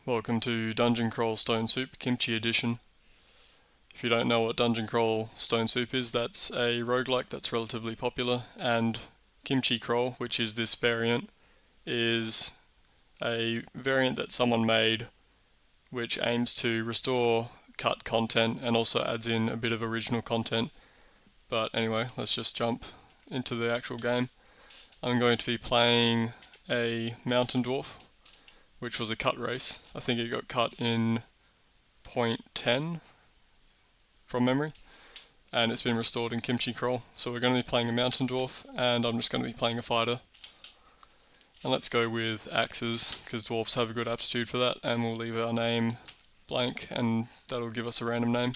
Welcome to Dungeon Crawl Stone Soup Kimchi Edition. If you don't know what Dungeon Crawl Stone Soup is, that's a roguelike that's relatively popular, and Kimchi Crawl, which is this variant, is a variant that someone made which aims to restore cut content and also adds in a bit of original content. But anyway, let's just jump into the actual game. I'm going to be playing a mountain dwarf, which was a cut race. I think it got cut in 0.10 from memory, and it's been restored in Kimchi Crawl. So we're going to be playing a mountain dwarf, and I'm just going to be playing a fighter. And let's go with axes, because dwarfs have a good aptitude for that, and we'll leave our name blank, and that'll give us a random name.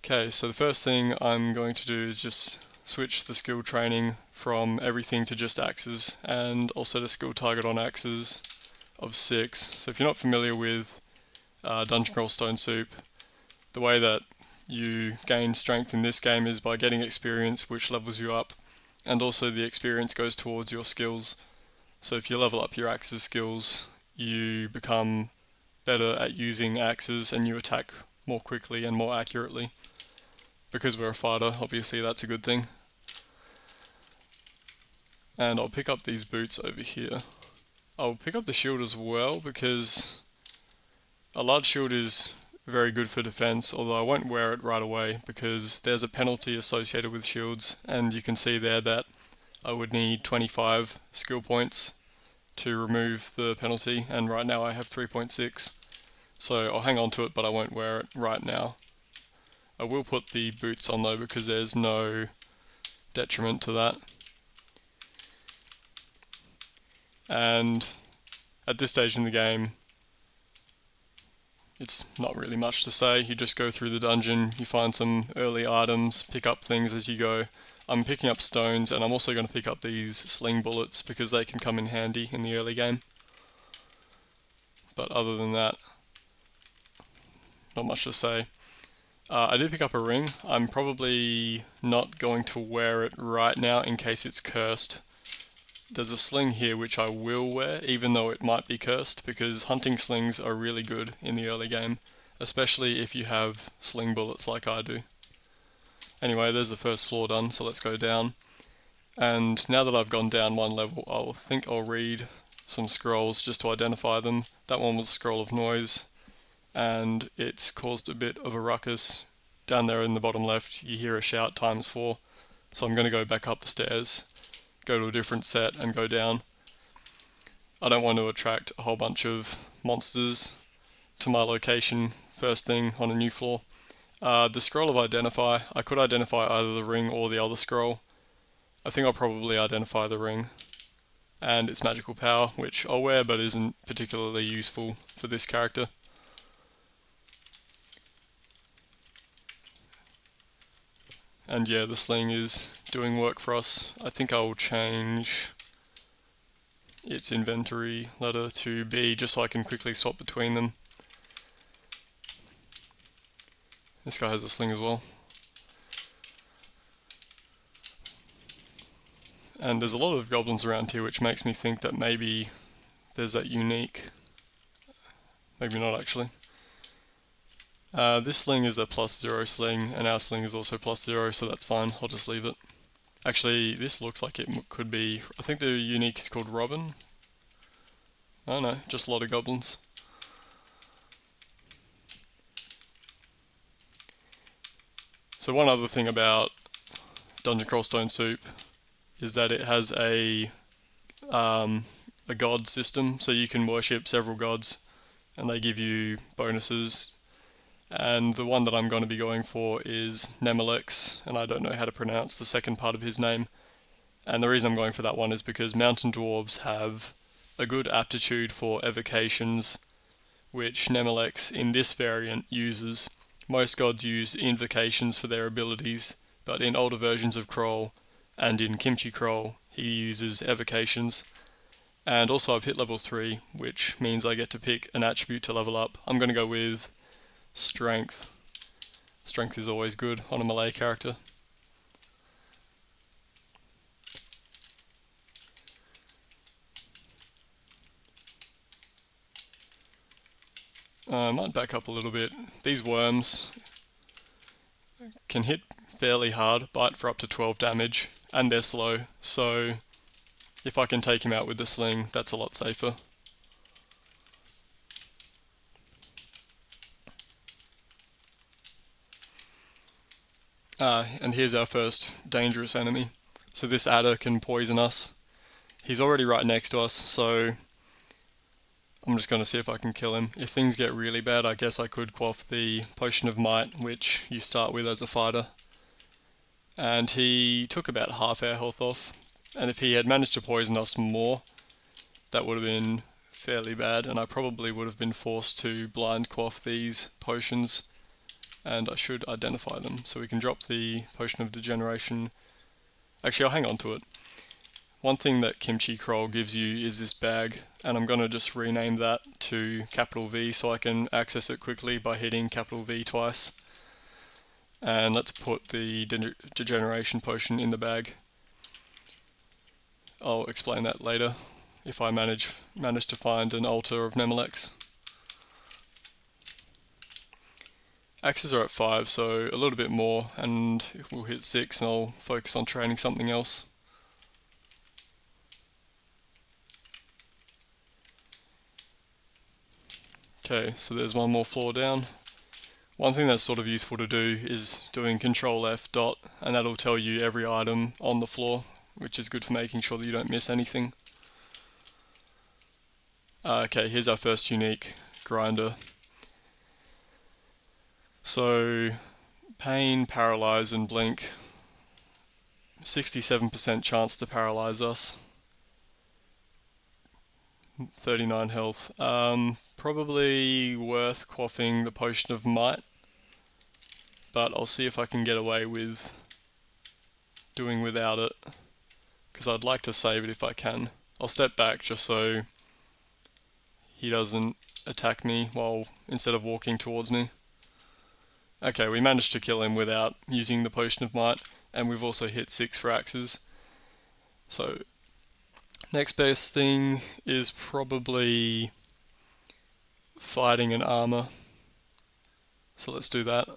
Okay, so the first thing I'm going to do is just switch the skill training from everything to just axes, and I'll set a skill target on axes of 6. So if you're not familiar with Dungeon Crawl Stone Soup, the way that you gain strength in this game is by getting experience, which levels you up, and also the experience goes towards your skills. So if you level up your axes skills, you become better at using axes and you attack more quickly and more accurately. Because we're a fighter, obviously that's a good thing. And I'll pick up these boots over here. I'll pick up the shield as well, because a large shield is very good for defense, although I won't wear it right away because there's a penalty associated with shields, and you can see there that I would need 25 skill points to remove the penalty, and right now I have 3.6, so I'll hang on to it, but I won't wear it right now. I will put the boots on though, because there's no detriment to that. And at this stage in the game, it's not really much to say. You just go through the dungeon, you find some early items, pick up things as you go. I'm picking up stones, and I'm also going to pick up these sling bullets because they can come in handy in the early game. But other than that, not much to say. I did pick up a ring. I'm probably not going to wear it right now in case it's cursed. There's a sling here which I will wear, even though it might be cursed, because hunting slings are really good in the early game, especially if you have sling bullets like I do. Anyway, there's the first floor done, so let's go down. And now that I've gone down one level, I'll read some scrolls just to identify them. That one was a scroll of noise, and it's caused a bit of a ruckus. Down there in the bottom left, you hear a shout ×4, so I'm going to go back up the stairs, go to a different set and go down. I don't want to attract a whole bunch of monsters to my location first thing on a new floor. The scroll of identify, I could identify either the ring or the other scroll. I think I'll probably identify the ring and its magical power, which I'll wear but isn't particularly useful for this character. And yeah, the sling is doing work for us. I think I'll change its inventory letter to B just so I can quickly swap between them. This guy has a sling as well. And there's a lot of goblins around here, which makes me think that maybe there's that unique. Maybe not actually. This sling is a +0 sling, and our sling is also +0, so that's fine, I'll just leave it. Actually, this looks like it could be, I think the unique is called Robin. Oh no, just a lot of goblins. So one other thing about Dungeon Crawl Stone Soup is that it has a god system, so you can worship several gods, and they give you bonuses. And the one that I'm going to be going for is Nemelex, and I don't know how to pronounce the second part of his name. And the reason I'm going for that one is because mountain dwarves have a good aptitude for evocations, which Nemelex in this variant uses. Most gods use invocations for their abilities, but in older versions of Crawl and in Kimchi Crawl, he uses evocations. And also I've hit level 3, which means I get to pick an attribute to level up. I'm going to go with Strength. Strength is always good on a melee character. I might back up a little bit. These worms can hit fairly hard, bite for up to 12 damage, and they're slow, so if I can take him out with the sling, that's a lot safer. And here's our first dangerous enemy. So this adder can poison us. He's already right next to us, so I'm just going to see if I can kill him. If things get really bad, I guess I could quaff the Potion of Might, which you start with as a fighter. And he took about half our health off. And if he had managed to poison us more, that would have been fairly bad, and I probably would have been forced to blind quaff these potions, and I should identify them. So we can drop the Potion of Degeneration. Actually, I'll hang on to it. One thing that Kimchi Crawl gives you is this bag, and I'm going to just rename that to capital V so I can access it quickly by hitting capital V twice. And let's put the Degeneration Potion in the bag. I'll explain that later if I manage to find an altar of Nemelex. Axes are at 5, so a little bit more, and we'll hit 6 and I'll focus on training something else. Okay, so there's one more floor down. One thing that's sort of useful to do is doing Control F dot, and that'll tell you every item on the floor, which is good for making sure that you don't miss anything. Okay, here's our first unique grinder. So, Pain, Paralyze and Blink. 67% chance to paralyze us. 39 health. Probably worth quaffing the Potion of Might, but I'll see if I can get away with doing without it, because I'd like to save it if I can. I'll step back just so he doesn't attack me instead of walking towards me. Okay, we managed to kill him without using the Potion of Might, and we've also hit 6 for axes. So, next best thing is probably fighting and armor. So let's do that.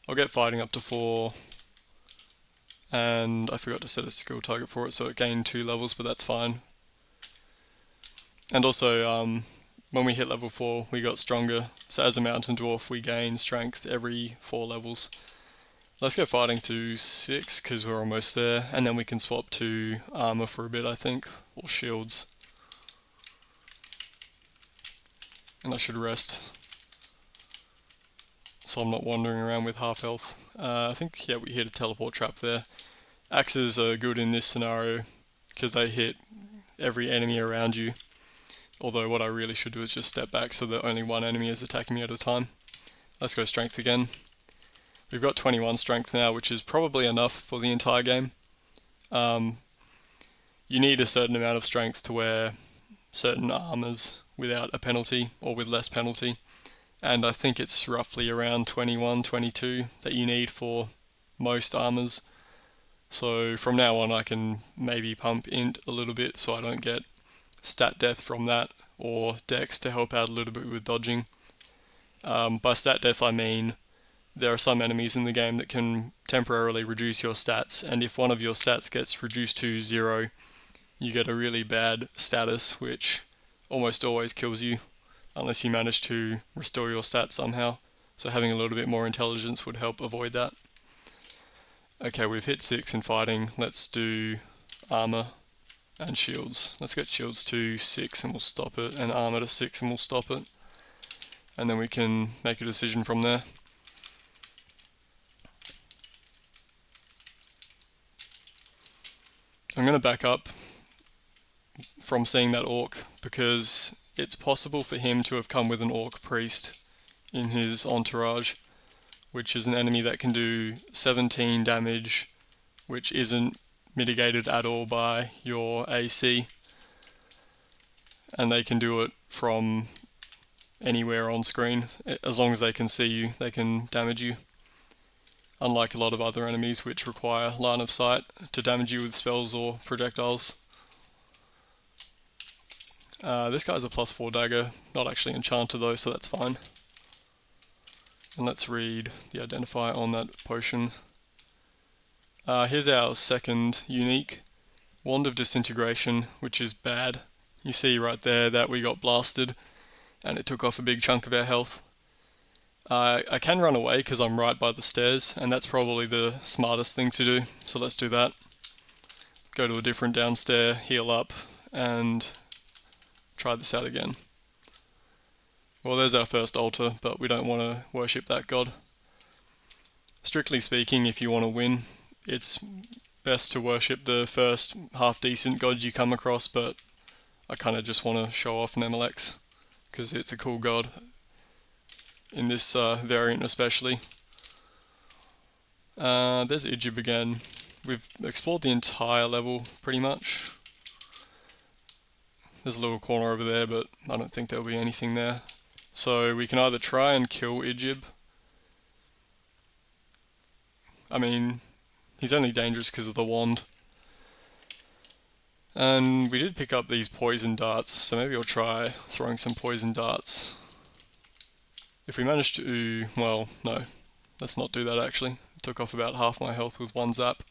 I'll get fighting up to 4, and I forgot to set a skill target for it, so it gained 2 levels, but that's fine. And also, when we hit level 4, we got stronger. So as a mountain dwarf, we gain strength every 4 levels. Let's get fighting to 6, because we're almost there, and then we can swap to armor for a bit, I think, or shields. And I should rest, so I'm not wandering around with half health. I think, yeah, we hit a teleport trap there. Axes are good in this scenario, because they hit every enemy around you. Although what I really should do is just step back so that only one enemy is attacking me at a time. Let's go strength again. We've got 21 strength now, which is probably enough for the entire game. You need a certain amount of strength to wear certain armors without a penalty, or with less penalty. And I think it's roughly around 21, 22 that you need for most armors. So from now on I can maybe pump int a little bit so I don't get stat death from that, or dex to help out a little bit with dodging. By stat death I mean there are some enemies in the game that can temporarily reduce your stats, and if one of your stats gets reduced to 0, you get a really bad status which almost always kills you unless you manage to restore your stats somehow. So having a little bit more intelligence would help avoid that. Okay, we've hit 6 in fighting. Let's do armor and shields. Let's get shields to 6 and we'll stop it, and armor to 6 and we'll stop it. And then we can make a decision from there. I'm going to back up from seeing that orc, because it's possible for him to have come with an orc priest in his entourage, which is an enemy that can do 17 damage, which isn't mitigated at all by your AC, and they can do it from anywhere on screen. As long as they can see you, they can damage you, unlike a lot of other enemies which require line of sight to damage you with spells or projectiles. This guy's a +4 dagger, not actually enchanted though, so that's fine. And let's read the identifier on that potion. Here's our second unique, Wand of Disintegration, which is bad. You see right there that we got blasted and it took off a big chunk of our health. I can run away because I'm right by the stairs, and that's probably the smartest thing to do, so let's do that. Go to a different downstair, heal up, and try this out again. Well, there's our first altar, but we don't want to worship that god. Strictly speaking, if you want to win, it's best to worship the first half-decent god you come across, but I kind of just want to show off Nemelex, because it's a cool god, in this variant especially. There's Idjib again. We've explored the entire level, pretty much. There's a little corner over there, but I don't think there'll be anything there. So we can either try and kill Idjib. I mean, he's only dangerous because of the wand. And we did pick up these poison darts, so maybe I'll try throwing some poison darts. If we manage to... well, no. Let's not do that actually. Took off about half my health with one zap.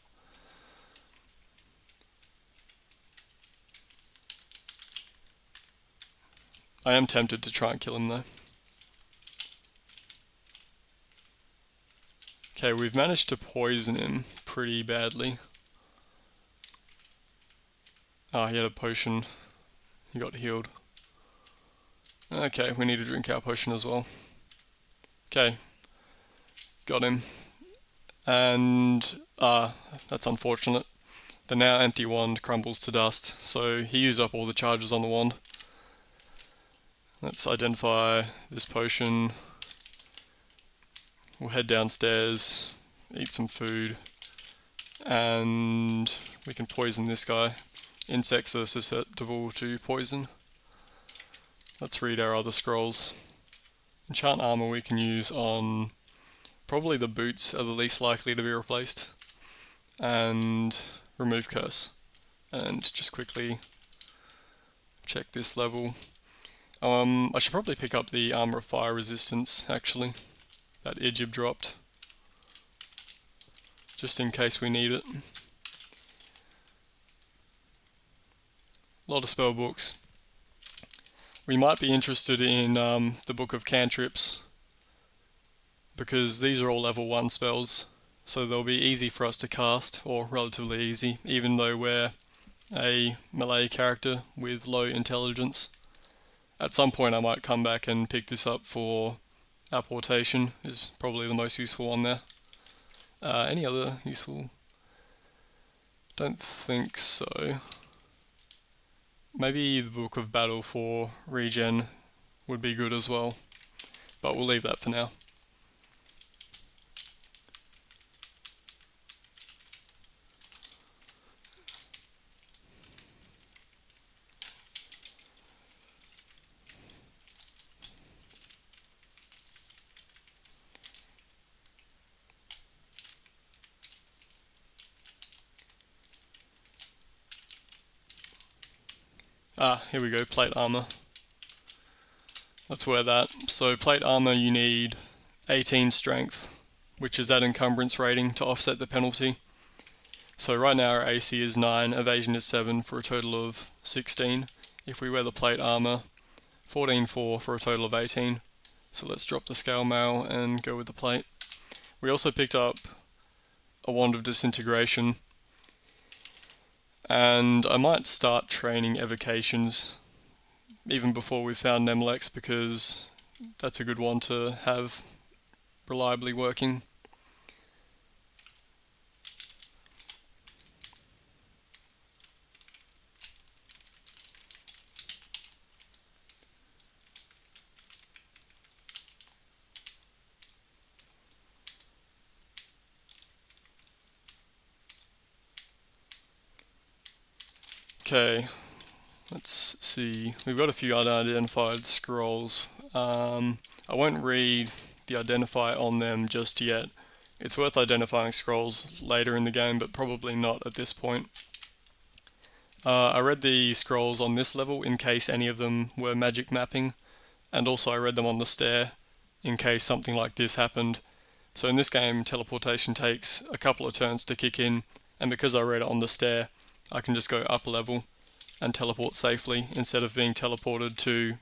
I am tempted to try and kill him though. Okay, we've managed to poison him pretty badly. Ah, he had a potion. He got healed. Okay, we need to drink our potion as well. Okay. Got him. And, that's unfortunate. The now empty wand crumbles to dust, so he used up all the charges on the wand. Let's identify this potion. We'll head downstairs, eat some food, and we can poison this guy. Insects are susceptible to poison. Let's read our other scrolls. Enchant armor we can use on... probably the boots are the least likely to be replaced. And remove curse. And just quickly check this level. I should probably pick up the armor of fire resistance, actually. That Idjib dropped. Just in case we need it. A lot of spell books. We might be interested in the Book of Cantrips, because these are all level 1 spells, so they'll be easy for us to cast, or relatively easy, even though we're a melee character with low intelligence. At some point I might come back and pick this up for apportation, is probably the most useful one there. Any other useful? Don't think so. Maybe the Book of Battle for regen would be good as well, but we'll leave that for now. Here we go, plate armor. Let's wear that. So plate armor you need 18 strength, which is that encumbrance rating to offset the penalty. So right now our AC is 9, evasion is 7 for a total of 16. If we wear the plate armor, 14.4 for a total of 18. So let's drop the scale mail and go with the plate. We also picked up a Wand of Disintegration. And I might start training evocations even before we found Nemelex, because that's a good one to have reliably working. Okay, let's see. We've got a few unidentified scrolls. I won't read the identifier on them just yet. It's worth identifying scrolls later in the game, but probably not at this point. I read the scrolls on this level in case any of them were magic mapping, and also I read them on the stair in case something like this happened. So in this game, teleportation takes a couple of turns to kick in, and because I read it on the stair, I can just go up a level and teleport safely instead of being teleported to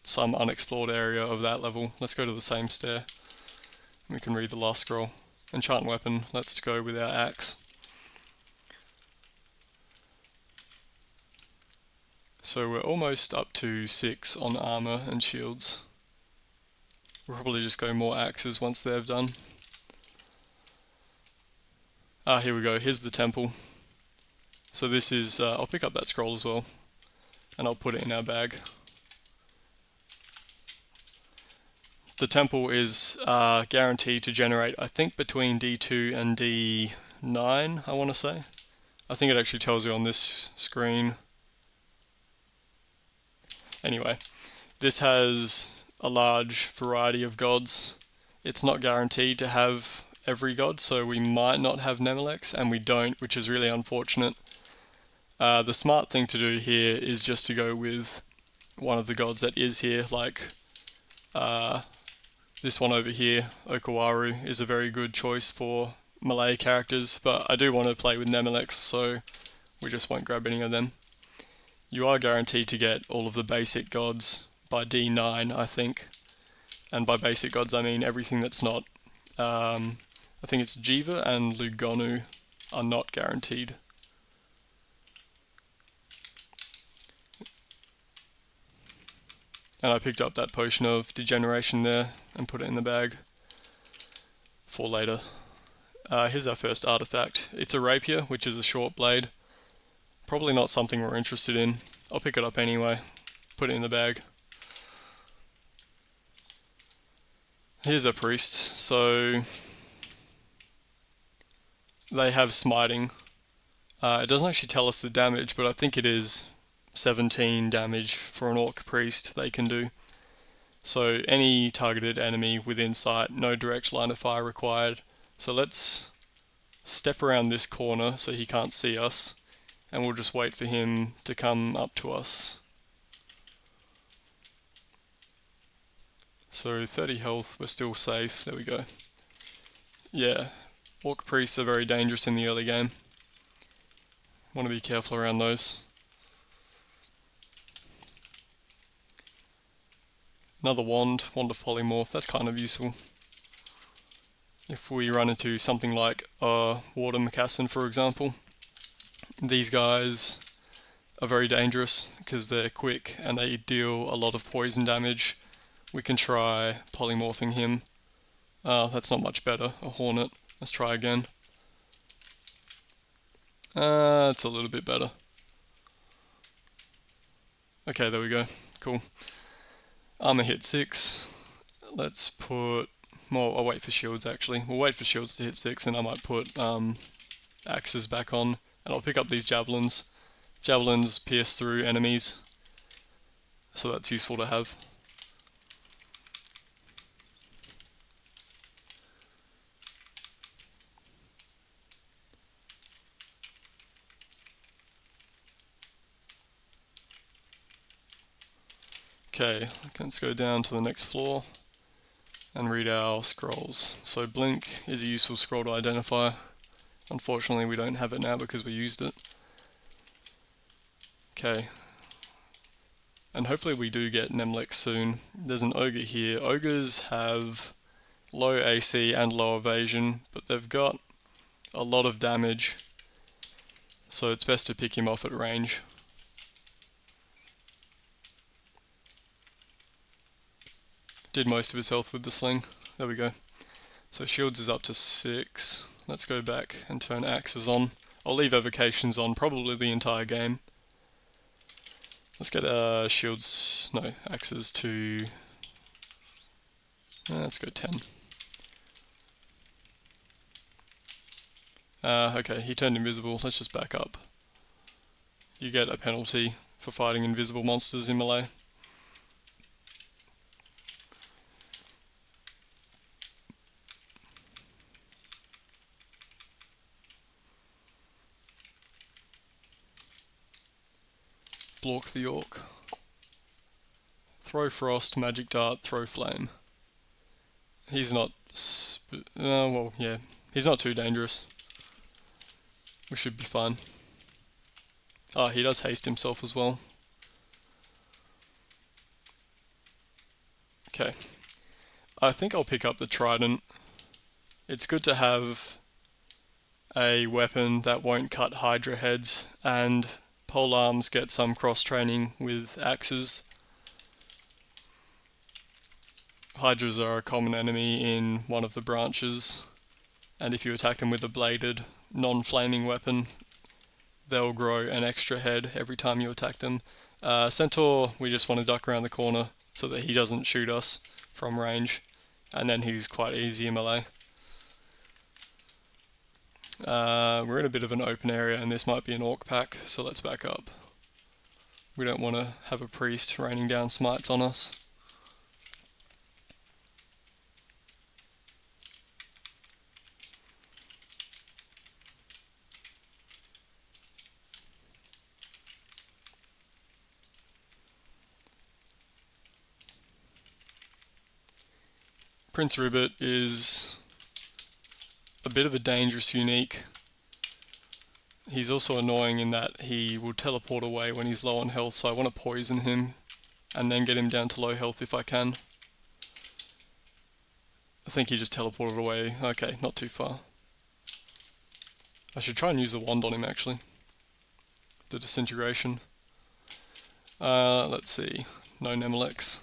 some unexplored area of that level. Let's go to the same stair. We can read the last scroll. Enchant weapon, let's go with our axe. So we're almost up to 6 on armor and shields. We'll probably just go more axes once they've done. Here we go, here's the temple. So this is, I'll pick up that scroll as well, and I'll put it in our bag. The temple is guaranteed to generate, I think, between D2 and D9, I want to say. I think it actually tells you on this screen. Anyway, this has a large variety of gods. It's not guaranteed to have every god, so we might not have Nemelex, and we don't, which is really unfortunate. The smart thing to do here is just to go with one of the gods that is here, like this one over here, Okawaru, is a very good choice for Malay characters, but I do want to play with Nemelex, so we just won't grab any of them. You are guaranteed to get all of the basic gods by D9, I think. And by basic gods I mean everything that's not... I think it's Jiva and Lugonu are not guaranteed. And I picked up that potion of degeneration there and put it in the bag for later. Here's our first artifact. It's a rapier, which is a short blade. Probably not something we're interested in. I'll pick it up anyway, put it in the bag. Here's a priest. So they have smiting. It doesn't actually tell us the damage, but I think it is 17 damage for an orc priest they can do. So any targeted enemy within sight, no direct line of fire required. So let's step around this corner so he can't see us, and we'll just wait for him to come up to us. So 30 health, we're still safe, there we go. Yeah, orc priests are very dangerous in the early game. Want to be careful around those. Another wand of polymorph, that's kind of useful. If we run into something like water moccasin, for example, these guys are very dangerous because they're quick and they deal a lot of poison damage. We can try polymorphing him. That's not much better, a hornet. Let's try again. It's a little bit better. Okay, there we go, cool. Armor hit 6. Let's put... Well, I'll wait for shields actually. We'll wait for shields to hit 6 and I might put axes back on. And I'll pick up these javelins. Javelins pierce through enemies, so that's useful to have. Okay, let's go down to the next floor and read our scrolls. So blink is a useful scroll to identify. Unfortunately we don't have it now because we used it. Okay. And hopefully we do get Nemelex soon. There's an ogre here. Ogres have low AC and low evasion, but they've got a lot of damage, so it's best to pick him off at range. Did most of his health with the sling. There we go. So shields is up to 6. Let's go back and turn axes on. I'll leave evocations on probably the entire game. Let's get axes to... let's go 10. Okay, he turned invisible. Let's just back up. You get a penalty for fighting invisible monsters in melee. Block the orc. Throw frost, magic dart, throw flame. He's not... well, yeah. He's not too dangerous. We should be fine. Ah, he does haste himself as well. Okay. I think I'll pick up the trident. It's good to have a weapon that won't cut Hydra heads, and polearms get some cross-training with axes. Hydras are a common enemy in one of the branches, and if you attack them with a bladed, non-flaming weapon, they'll grow an extra head every time you attack them. Centaur, we just want to duck around the corner so that he doesn't shoot us from range, and then he's quite easy in melee. We're in a bit of an open area and this might be an orc pack, so let's back up. We don't want to have a priest raining down smites on us. Prince Ribbit is a bit of a dangerous unique. He's also annoying in that he will teleport away when he's low on health, so I want to poison him and then get him down to low health if I can. I think he just teleported away. Okay, not too far. I should try and use the wand on him actually. The disintegration. Let's see. No Nemelex.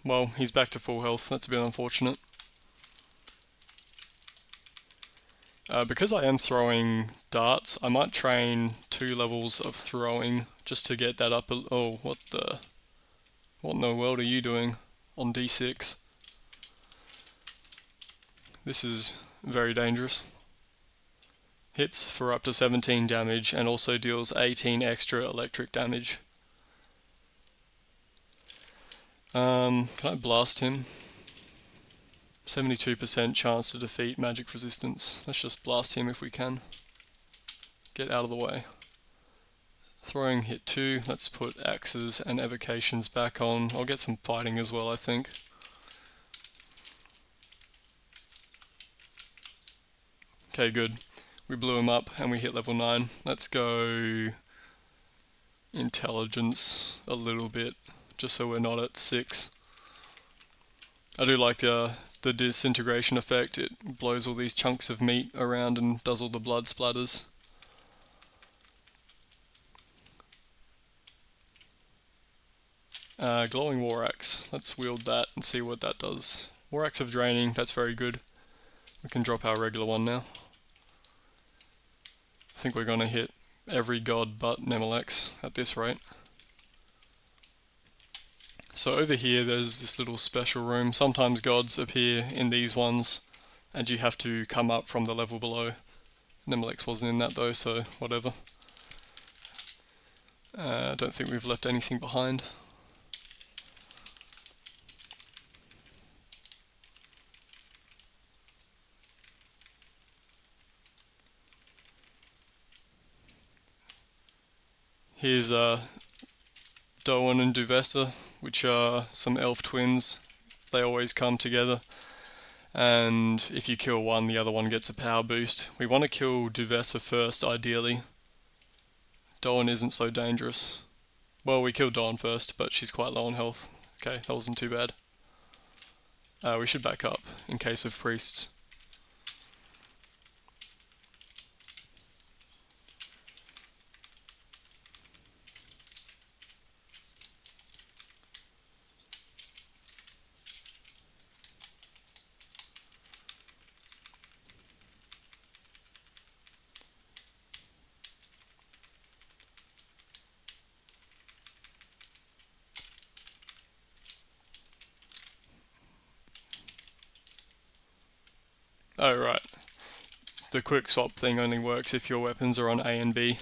Well, he's back to full health. That's a bit unfortunate. Because I am throwing darts, I might train 2 levels of throwing just to get that up. Oh, what in the world are you doing on D6? This is very dangerous. Hits for up to 17 damage and also deals 18 extra electric damage. Can I blast him? 72% chance to defeat magic resistance. Let's just blast him if we can. Get out of the way. Throwing hit 2. Let's put axes and evocations back on. I'll get some fighting as well, I think. Okay, good. We blew him up and we hit level 9. Let's go intelligence a little bit, just so we're not at 6. I do like the disintegration effect. It blows all these chunks of meat around and does all the blood splatters. Glowing War Axe. Let's wield that and see what that does. War Axe of Draining, that's very good. We can drop our regular one now. I think we're going to hit every god but Nemelex at this rate. So over here there's this little special room. Sometimes gods appear in these ones and you have to come up from the level below. Nemelex wasn't in that though, so whatever. I don't think we've left anything behind. Here's Doan and Duvessa, which are some elf twins. They always come together, and if you kill one, the other one gets a power boost. We want to kill Duvessa first, ideally. Doan isn't so dangerous. Well, we killed Doan first, but she's quite low on health. Okay, that wasn't too bad. We should back up in case of priests. Oh, right. The quick swap thing only works if your weapons are on A and B.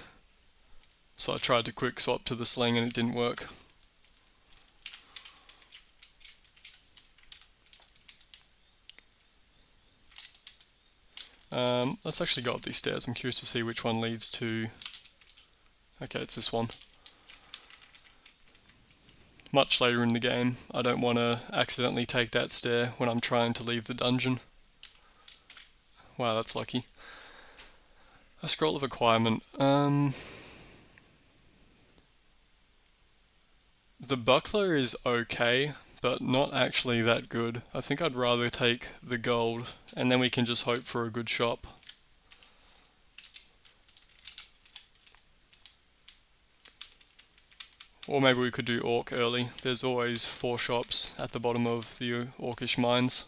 So I tried to quick swap to the sling and it didn't work. Let's actually go up these stairs. I'm curious to see which one leads to... Okay, it's this one. much later in the game. I don't want to accidentally take that stair when I'm trying to leave the dungeon. Wow, that's lucky. A scroll of acquirement. The buckler is okay, but not actually that good. I think I'd rather take the gold, and then we can just hope for a good shop. Or maybe we could do Orc early. There's always 4 shops at the bottom of the Orcish mines.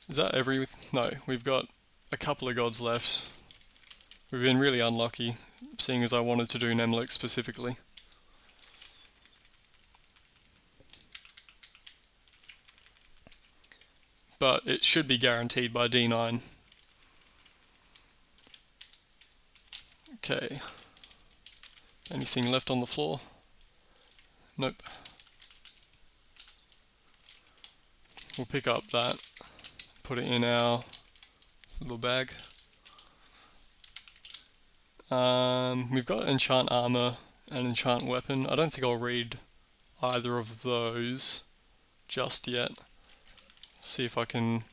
Is that every... No, we've got a couple of gods left. We've been really unlucky, seeing as I wanted to do Nemlik specifically. But it should be guaranteed by D9. Okay. Anything left on the floor? Nope. We'll pick up that, put it in our little bag. We've got enchant armor and enchant weapon. I don't think I'll read either of those just yet. See if I can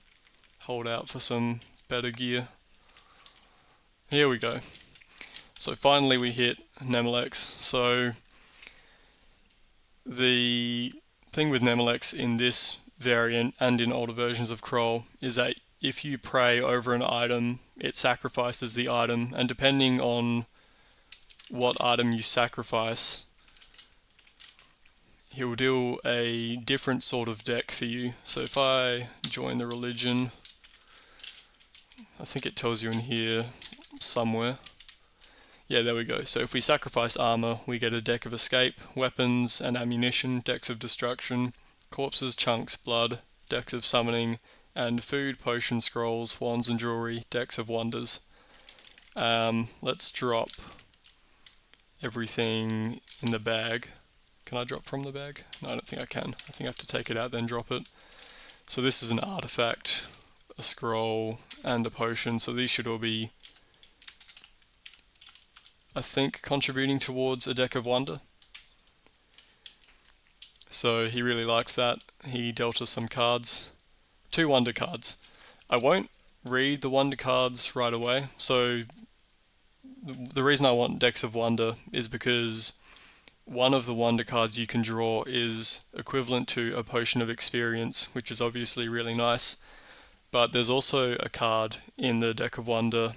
hold out for some better gear. Here we go. So finally we hit Nemelex. So the thing with Nemelex in this variant and in older versions of Crawl is that if you pray over an item, it sacrifices the item, and depending on what item you sacrifice, he'll do a different sort of deck for you. So if I join the religion, I think it tells you in here somewhere. Yeah, there we go. So if we sacrifice armor, we get a deck of escape, weapons and ammunition, decks of destruction, corpses, chunks, blood, decks of summoning, and food, potion, scrolls, wands and jewelry, decks of wonders. Let's drop everything in the bag. Can I drop from the bag? No, I don't think I can. I think I have to take it out, then drop it. So this is an artifact, a scroll, and a potion. So these should all be, I think, contributing towards a deck of wonder. So he really liked that. He dealt us some cards. 2 wonder cards. I won't read the wonder cards right away. So the reason I want decks of wonder is because one of the wonder cards you can draw is equivalent to a potion of experience, which is obviously really nice. But there's also a card in the deck of wonder.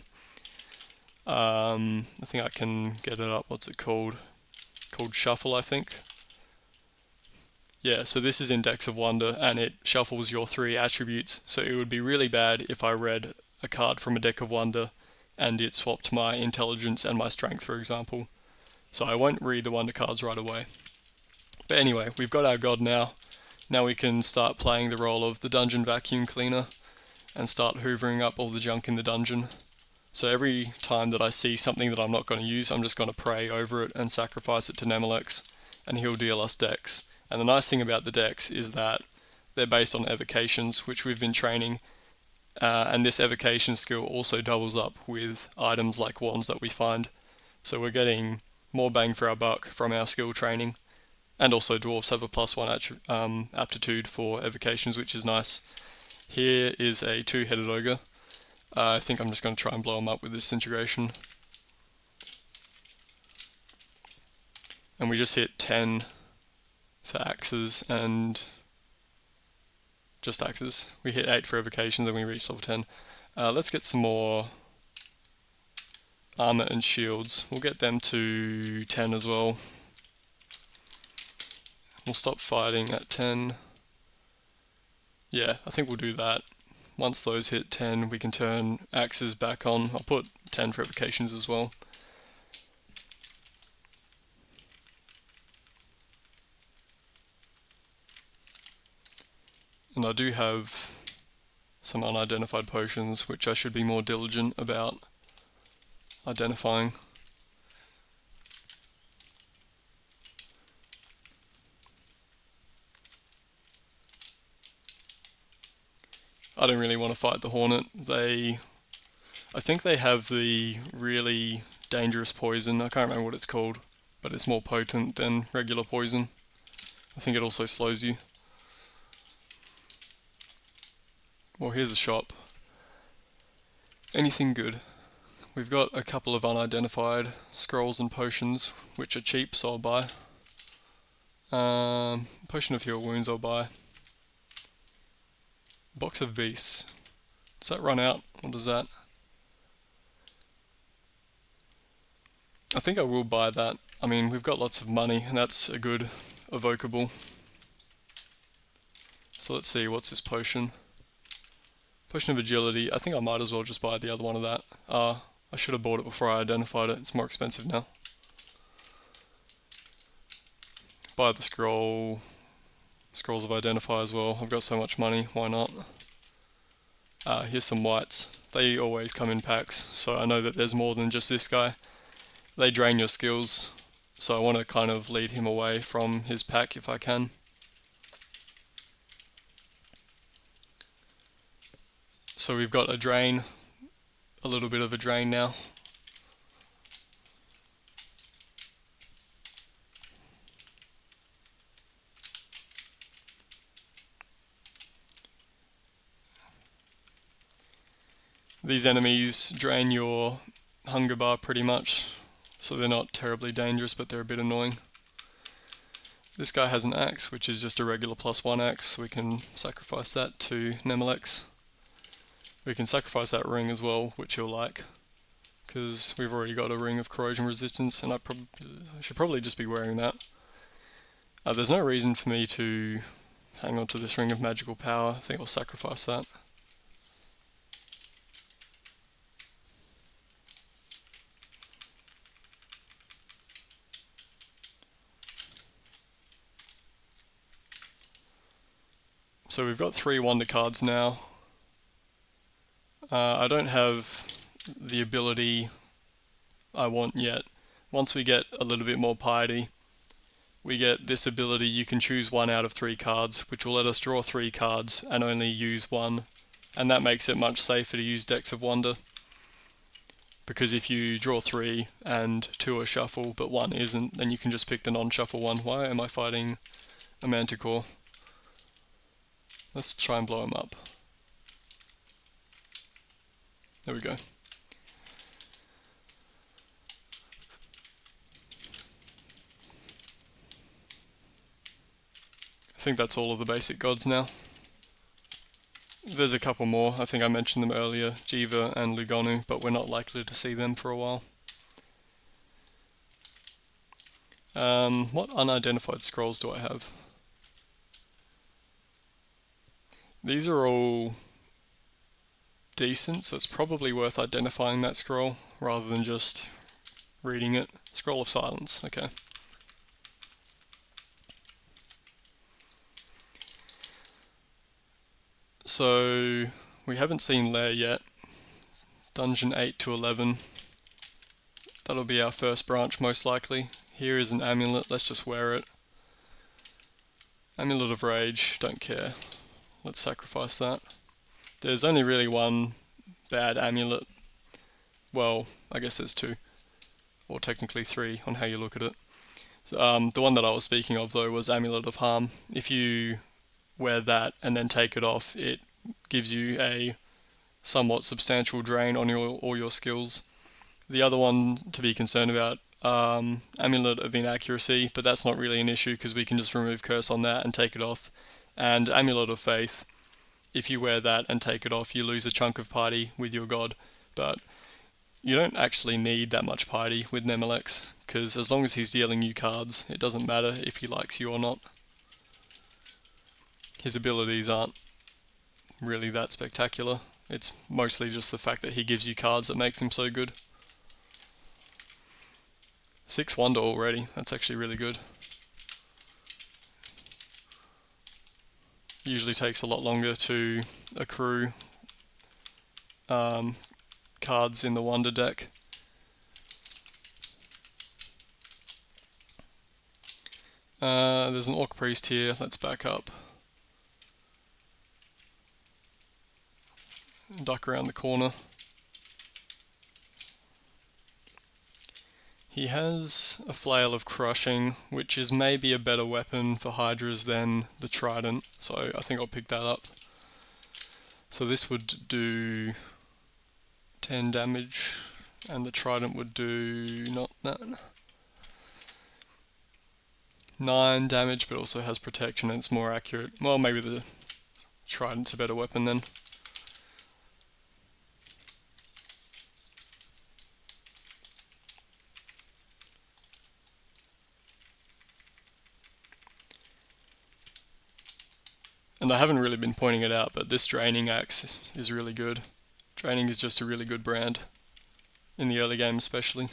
I think I can get it up. What's it called? Called Shuffle, I think. Yeah, so this is in Decks of Wonder, and it shuffles your 3 attributes, so it would be really bad if I read a card from a Deck of Wonder and it swapped my intelligence and my strength, for example. So I won't read the wonder cards right away. But anyway, we've got our god now. Now we can start playing the role of the dungeon vacuum cleaner and start hoovering up all the junk in the dungeon. So every time that I see something that I'm not going to use, I'm just going to pray over it and sacrifice it to Nemelex, and he'll deal us decks. And the nice thing about the decks is that they're based on evocations, which we've been training, and this evocation skill also doubles up with items like wands that we find. So we're getting more bang for our buck from our skill training, and also dwarves have a +1 aptitude for evocations, which is nice. Here is a 2-headed ogre. I think I'm just going to try and blow him up with this integration. And we just hit 10 for axes and just axes. We hit 8 for evocations and we reached level 10. Let's get some more armor and shields. We'll get them to 10 as well. We'll stop fighting at 10. Yeah, I think we'll do that. Once those hit 10, we can turn axes back on. I'll put 10 for evocations as well. And I do have some unidentified potions, which I should be more diligent about identifying. I don't really want to fight the Hornet. I think they have the really dangerous poison. I can't remember what it's called. but it's more potent than regular poison. I think it also slows you. Well, here's a shop. Anything good? We've got a couple of unidentified scrolls and potions, which are cheap, so I'll buy. Potion of heal wounds I'll buy. Box of beasts. Does that run out? What does that? I think I will buy that. I mean, we've got lots of money, and that's a good evocable. So let's see, what's this potion? Potion of agility. I think I might as well just buy the other one of that. I should have bought it before I identified it. It's more expensive now. Buy the scrolls of identify as well. I've got so much money, why not? Here's some whites. They always come in packs, so I know that there's more than just this guy. They drain your skills, so I want to kind of lead him away from his pack if I can. So we've got a drain, a little bit of a drain now. These enemies drain your hunger bar pretty much, so they're not terribly dangerous, but they're a bit annoying. This guy has an axe, which is just a regular +1 axe, so we can sacrifice that to Nemelex. We can sacrifice that ring as well, which he'll like, because we've already got a ring of corrosion resistance, and I should probably just be wearing that. There's no reason for me to hang on to this ring of magical power. I think I'll sacrifice that. So we've got 3 wonder cards now. I don't have the ability I want yet. Once we get a little bit more piety, we get this ability. You can choose 1 out of 3 cards, which will let us draw 3 cards and only use 1. And that makes it much safer to use Decks of Wonder. Because if you draw 3 and 2 are shuffle but 1 isn't, then you can just pick the non-shuffle one. Why am I fighting a Manticore? Let's try and blow him up. There we go. I think that's all of the basic gods now. There's a couple more. I think I mentioned them earlier, Jiva and Lugonu, but we're not likely to see them for a while. What unidentified scrolls do I have? These are all decent, so it's probably worth identifying that scroll rather than just reading it. Scroll of Silence, okay. So we haven't seen Lair yet. Dungeon 8 to 11. That'll be our first branch most likely. Here is an amulet, let's just wear it. Amulet of Rage, don't care. Let's sacrifice that. There's only really one bad amulet. Well, I guess there's 2. Or technically 3 on how you look at it. So, the one that I was speaking of though was Amulet of Harm. If you wear that and then take it off, it gives you a somewhat substantial drain on all your skills. The other one to be concerned about, Amulet of Inaccuracy, but that's not really an issue because we can just remove Curse on that and take it off. And Amulet of Faith, if you wear that and take it off, you lose a chunk of piety with your god, but you don't actually need that much piety with Nemelex, because as long as he's dealing you cards, it doesn't matter if he likes you or not. His abilities aren't really that spectacular. It's mostly just the fact that he gives you cards that makes him so good. 6 wonder already, that's actually really good. Usually takes a lot longer to accrue cards in the wonder deck. There's an Orc Priest here, let's back up. Duck around the corner. He has a flail of crushing, which is maybe a better weapon for hydras than the trident, so I think I'll pick that up. So this would do 10 damage, and the trident would do not that 9 damage, but also has protection and it's more accurate. Well, maybe the trident's a better weapon then. And I haven't really been pointing it out, but this draining axe is really good. Draining is just a really good brand, in the early game especially.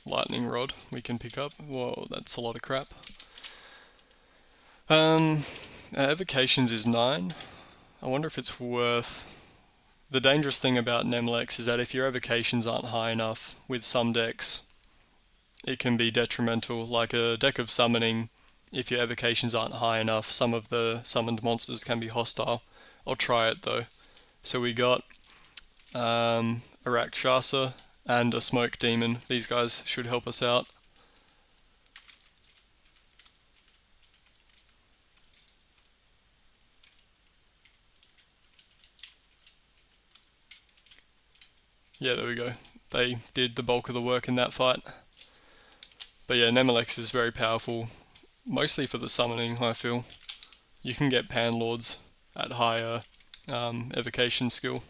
Lightning rod we can pick up. Whoa, that's a lot of crap. Evocations is 9. I wonder if it's worth... The dangerous thing about Nemlex is that if your evocations aren't high enough with some decks, it can be detrimental. Like a deck of summoning, if your evocations aren't high enough, some of the summoned monsters can be hostile. I'll try it though. So we got a Rakshasa and a Smoke Demon. These guys should help us out. Yeah, there we go. They did the bulk of the work in that fight. But yeah, Nemelex is very powerful, mostly for the summoning, I feel. You can get Panlords at higher evocation skill.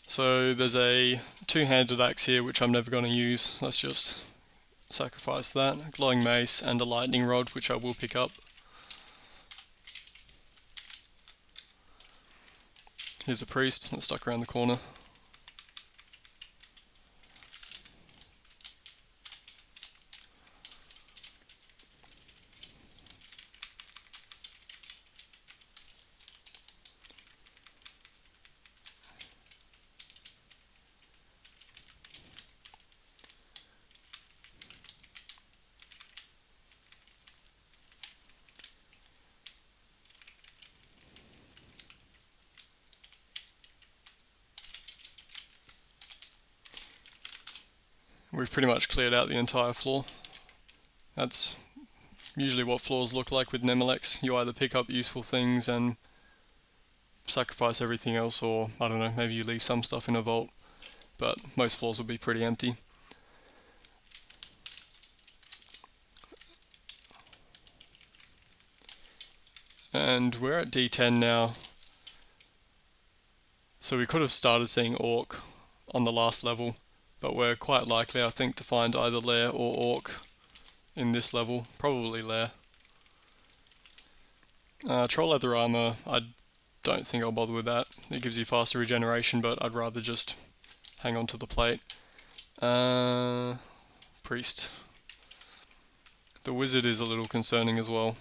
So there's a two-handed axe here, which I'm never going to use. Let's just sacrifice that. Glowing mace and a lightning rod, which I will pick up. Here's a priest that's stuck around the corner. We've pretty much cleared out the entire floor. That's usually what floors look like with Nemelex. You either pick up useful things and sacrifice everything else, or, I don't know, maybe you leave some stuff in a vault, but most floors will be pretty empty. And we're at D10 now. So we could have started seeing Orc on the last level, but we're quite likely, I think, to find either Lair or Orc in this level. Probably Lair. Troll Leather Armor, I don't think I'll bother with that. It gives you faster regeneration, but I'd rather just hang on to the plate. Priest. The Wizard is a little concerning as well.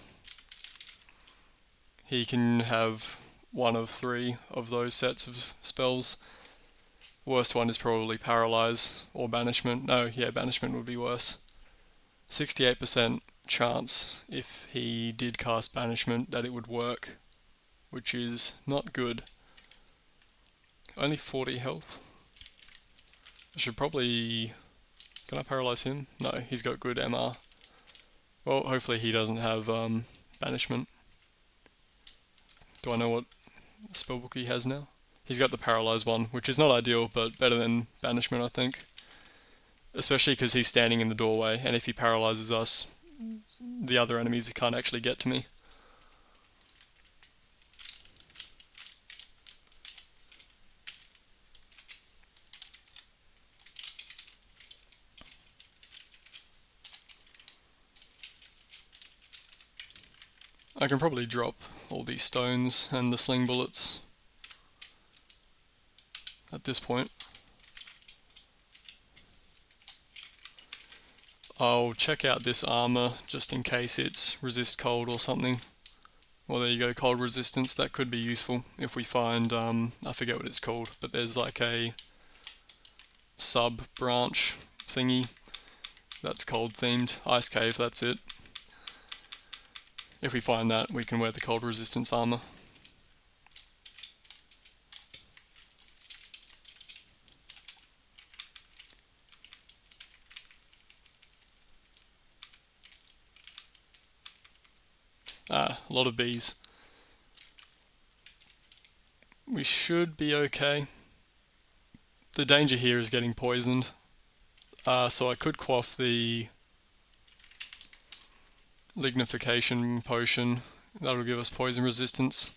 He can have one of 3 of those sets of spells. Worst one is probably Paralyze or Banishment. No, yeah, Banishment would be worse. 68% chance if he did cast Banishment that it would work, which is not good. Only 40 health. I should probably... Can I paralyze him? No, he's got good MR. Well, hopefully he doesn't have Banishment. Do I know what spellbook he has now? He's got the Paralyze one, which is not ideal, but better than Banishment, I think. Especially because he's standing in the doorway, and if he paralyzes us, the other enemies can't actually get to me. I can probably drop all these stones and the sling bullets at this point. I'll check out this armor just in case it's resist cold or something. Well, there you go, cold resistance. That could be useful if we find, I forget what it's called, but there's like a sub-branch thingy that's cold themed. Ice cave, that's it. If we find that, we can wear the cold resistance armor. A lot of bees. We should be okay. The danger here is getting poisoned. So I could quaff the lignification potion. That'll give us poison resistance.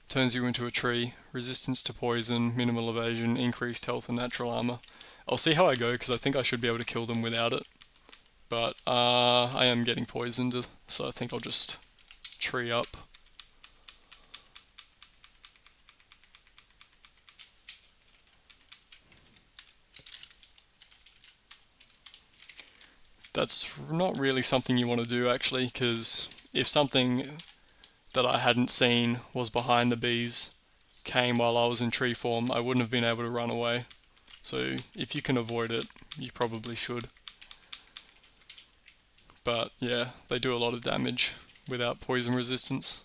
Turns you into a tree. Resistance to poison, minimal evasion, increased health and natural armor. I'll see how I go because I think I should be able to kill them without it. But I am getting poisoned, so I think I'll just tree up. That's not really something you want to do actually, because if something that I hadn't seen was behind the bees came while I was in tree form, I wouldn't have been able to run away. So if you can avoid it, you probably should. But yeah, they do a lot of damage without poison resistance.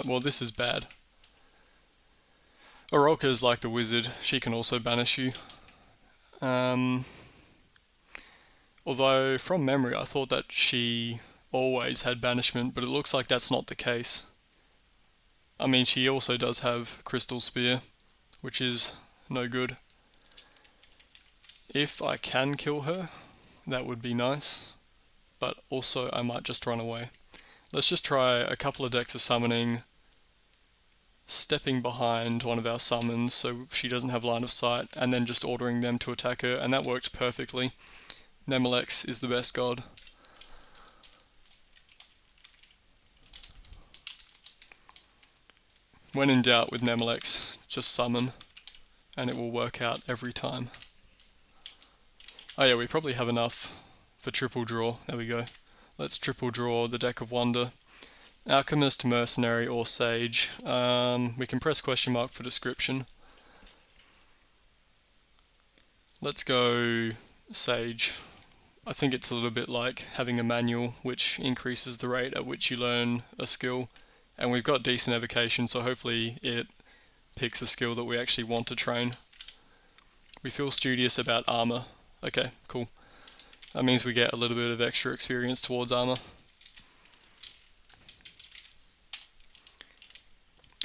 Well, this is bad. Oroka is like the wizard. She can also banish you. Although, from memory, I thought that she always had banishment, but it looks like that's not the case. I mean, she also does have Crystal Spear, which is no good. If I can kill her, that would be nice, but also I might just run away. Let's just try a couple of decks of summoning, stepping behind one of our summons so she doesn't have line of sight, and then just ordering them to attack her, and that worked perfectly. Nemelex is the best god. When in doubt with Nemelex, just summon, and it will work out every time. Oh yeah, we probably have enough for triple draw. There we go. Let's triple draw the deck of wonder. Alchemist, Mercenary, or Sage. We can press question mark for description. Let's go Sage. I think it's a little bit like having a manual which increases the rate at which you learn a skill. And we've got decent evocation, so hopefully it picks a skill that we actually want to train. We feel studious about armor. Okay, cool. That means we get a little bit of extra experience towards armor.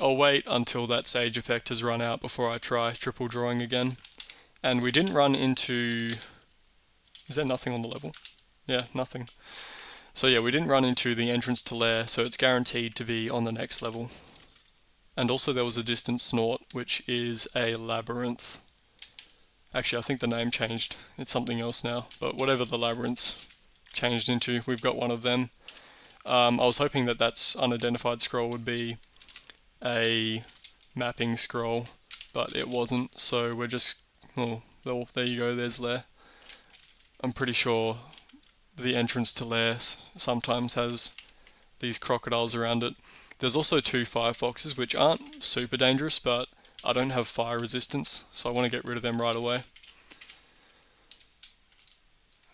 I'll wait until that Sage effect has run out before I try triple drawing again. And we didn't run into... Is there nothing on the level? Yeah, nothing. So yeah, we didn't run into the entrance to Lair, so it's guaranteed to be on the next level. And also there was a distant snort, which is a labyrinth. Actually, I think the name changed. It's something else now. But whatever the labyrinth's changed into, we've got one of them. I was hoping that that's unidentified scroll would be a mapping scroll, but it wasn't, so we're just... Oh, there you go, there's Lair. I'm pretty sure the entrance to Lair sometimes has these crocodiles around it. There's also 2 firefoxes, which aren't super dangerous, but I don't have fire resistance, so I want to get rid of them right away.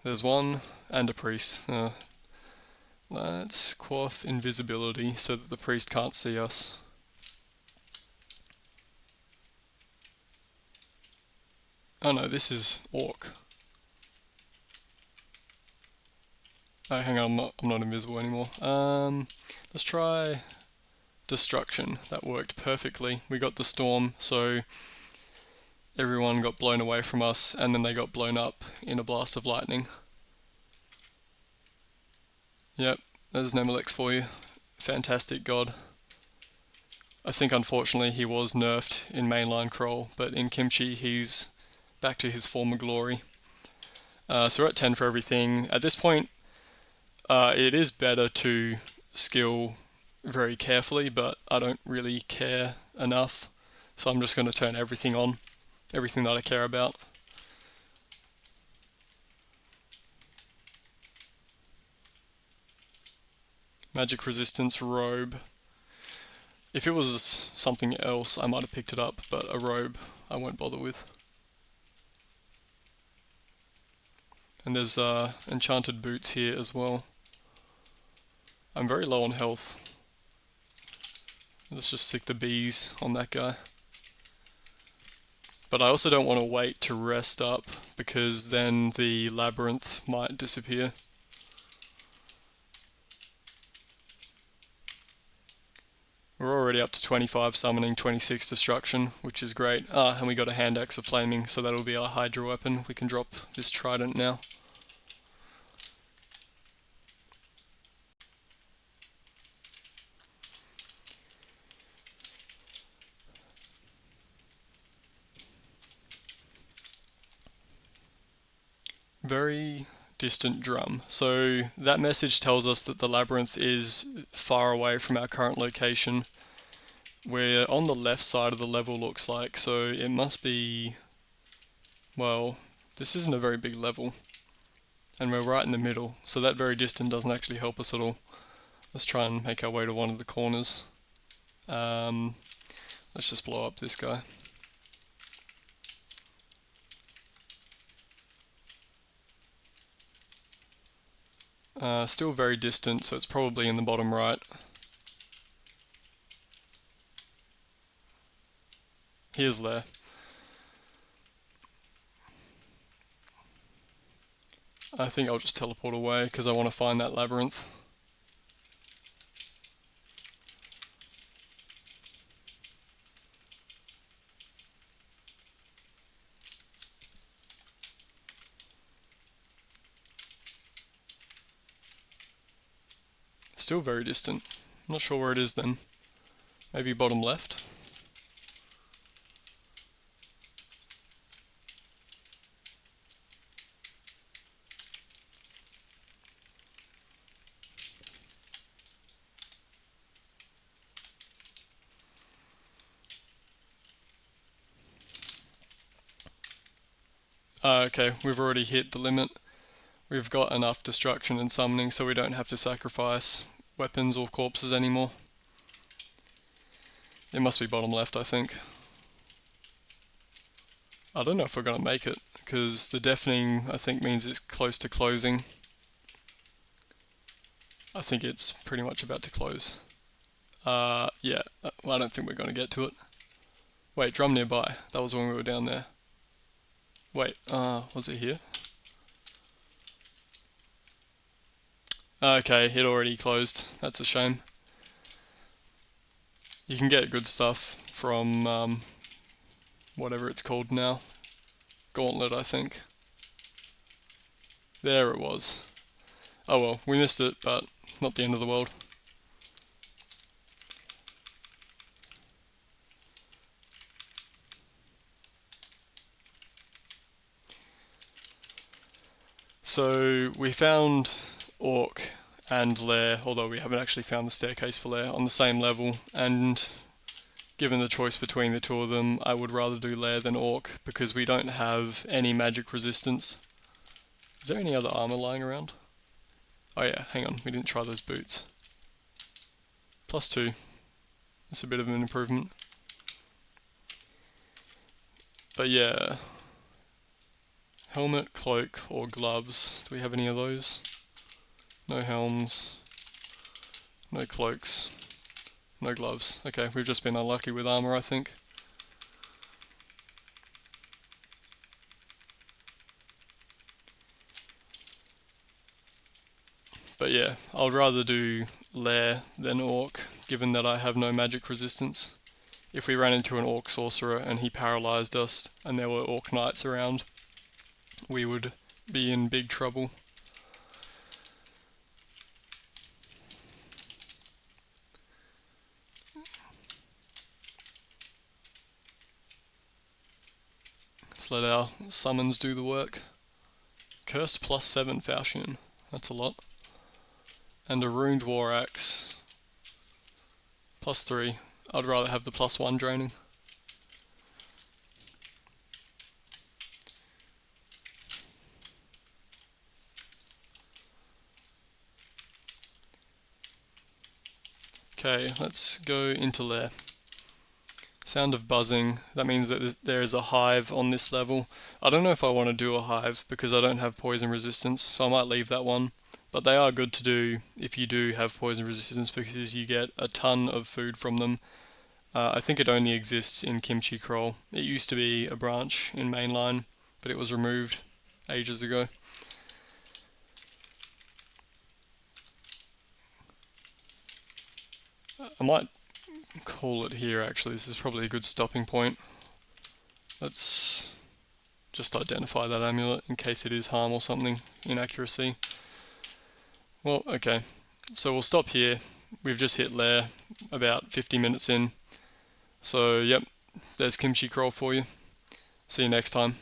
There's one, and a priest. Let's quaff invisibility so that the priest can't see us. Oh no, this is orc. Oh, hang on, I'm not invisible anymore. Let's try destruction. That worked perfectly. We got the storm, so everyone got blown away from us, and then they got blown up in a blast of lightning. Yep, there's Nemelex for you. Fantastic god. I think unfortunately he was nerfed in mainline Crawl, but in Kimchi he's back to his former glory. So we're at 10 for everything. At this point, it is better to skill very carefully, but I don't really care enough. So I'm just going to turn everything on, everything that I care about. Magic resistance, robe. If it was something else, I might have picked it up, but a robe I won't bother with. And there's enchanted boots here as well. I'm very low on health. Let's just stick the bees on that guy. But I also don't want to wait to rest up, because then the labyrinth might disappear. We're already up to 25 summoning, 26 destruction, which is great. And we got a hand axe of flaming, so that'll be our Hydra weapon. We can drop this trident now. Very distant drum. So that message tells us that the labyrinth is far away from our current location. We're on the left side of the level, looks like, so it must be... well, this isn't a very big level. And we're right in the middle, so that very distant doesn't actually help us at all. Let's try and make our way to one of the corners. Let's just blow up this guy. Still very distant, so it's probably in the bottom right. Here's Lair. I think I'll just teleport away because I want to find that labyrinth. Still very distant. I'm not sure where it is then. Maybe bottom left? Okay, we've already hit the limit. We've got enough destruction and summoning, so we don't have to sacrifice weapons or corpses anymore. It must be bottom left, I think. I don't know if we're going to make it, because the deafening, I think, means it's close to closing. I think it's pretty much about to close. Yeah, I don't think we're going to get to it. Wait, drum nearby. That was when we were down there. Wait, was it here? Okay, it already closed. That's a shame. You can get good stuff from whatever it's called now. Gauntlet, I think. There it was. Oh well, we missed it, but not the end of the world. So we found Orc and Lair, although we haven't actually found the staircase for Lair, on the same level, and given the choice between the two of them, I would rather do Lair than Orc, because we don't have any magic resistance. Is there any other armor lying around? Oh yeah, hang on, we didn't try those boots. +2. That's a bit of an improvement. But yeah. Helmet, cloak, or gloves. Do we have any of those? No helms. No cloaks. No gloves. Okay, we've just been unlucky with armor, I think. But yeah, I'd rather do Lair than Orc, given that I have no magic resistance. If we ran into an Orc sorcerer and he paralysed us, and there were Orc knights around, we would be in big trouble. Let's let our summons do the work. Curse +7 Falchion. That's a lot. And a Runed War Axe. +3. I'd rather have the +1 draining. Okay, let's go into lair. Sound of buzzing, that means that there is a hive on this level. I don't know if I want to do a hive because I don't have poison resistance, so I might leave that one. But they are good to do if you do have poison resistance because you get a ton of food from them. I think it only exists in Kimchi Crawl. It used to be a branch in mainline, but it was removed ages ago. I might call it here actually, this is probably a good stopping point. Let's just identify that amulet in case it is harm or something, inaccuracy. Well, okay, so we'll stop here. We've just hit lair about 50 minutes in. So yep, there's Kimchi Crawl for you. See you next time.